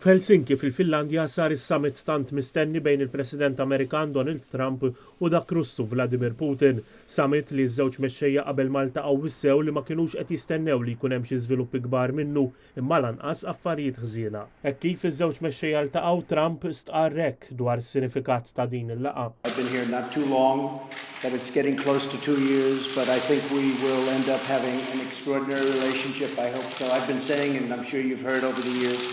F'Helsinki fil-Finlandja sar is-summit tant mistenni bejn il-President Amerikan Donald Trump u dak Russu Vladimir Putin. Summit li ż-żewġ mexxejja qabel maltaqgħu wissew li ma kinux qed jistennew li jkun hemm xi żviluppi kbar minnu imma lanqas affarijiet ħżiena. Hekk kif iż-żewġ mexxejja ltaqgħu Trump stqarr hekk dwar is-sinifikat ta' din il-laqgħa. I've been here not too long, but it's getting close to 2 years, but I think we will end up having an extraordinary relationship. I hope so. I've been saying, and I'm sure you've heard over the years,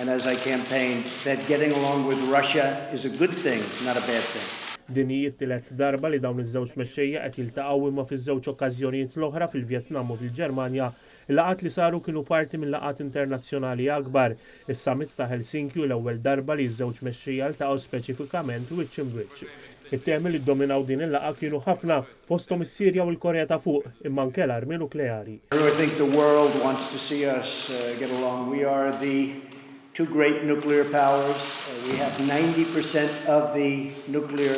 and as I campaigned, that getting along with Russia is a good thing, not a bad thing. Din hi t-tielet darba li dawn iż-żewġ mexxejja qed jiltaqgħu imma fiż-żewġ okkażjonijiet l-oħra fil-Vjetnam u fil-Ġermanja. Il-laqgħat li saru kienu parti minn laqgħat internazzjonali akbar. Is-summit ta' Helsinki l-ewwel darba li ż-żewġ mexxejja ltaqgħu speċifikament wiċċ imwiċċ. It-temi li ddominaw din il-laqgħa kienu ħafna fosthom is-Sirja u l-Korea ta' fuq imma anke l-armi nukleari. I think the world wants to see us get along. We are the two great nuclear powers. We have 90% of the nuclear,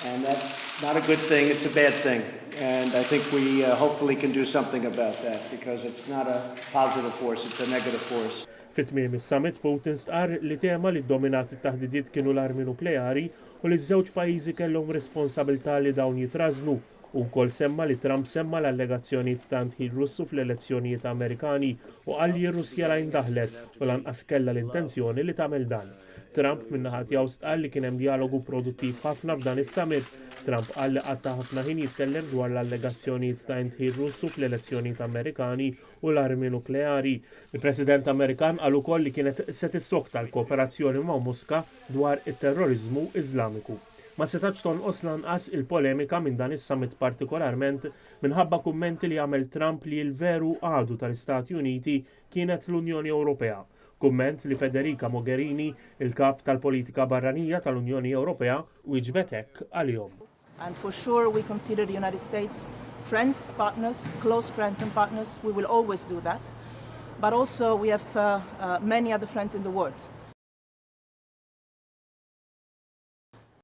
and that's not a good thing, it's a bad thing. And I think we hopefully can do something about that because it's not a positive force, it's a negative force. Fit-tmiem is-summit Putin stqarr li tema li ddominat it-taħdidiet kienu l-armi nukleari u li ż-żewġ pajjiżi kellhom responsabilità li dawn jitrażnu. U wkoll semma li Trump semma l-allegazzjonijiet ta' tħil Russu fl-elezzjonijiet Amerikani u qal li r-Russja la jindaħlet u lanqas kellha l-intenzjoni li tagħmel dan. Trump min-naħa tiegħu stqarr li kien hemm dialogu produttiv ħafna f'dan is-summit. Trump qal li qatta ħafna ħin jitkellem dwar l-allegazzjonijiet ta' tħil Russu fl-elezzjonijiet Amerikani u l-armi nukleari. Il-President Amerikan qal ukoll li kienet se tissokta l-kooperazzjoni ma' Mosca dwar it-terrorizmu Iżlamiku. Ma setax tonqos lanqas il-polemika minn dan is-summit partikolarment minħabba kummenti li għamel Trump li l-veru għadu tal-Istati Uniti kienet l-Unjoni Ewropea. Kumment li Federica Mogherini, il-kap tal-politika barranija tal-Unjoni Ewropea, wieġbet hekk għalihom. And for sure we consider the United States friends, partners, close friends and partners. We will always do that. But also we have many other friends in the world.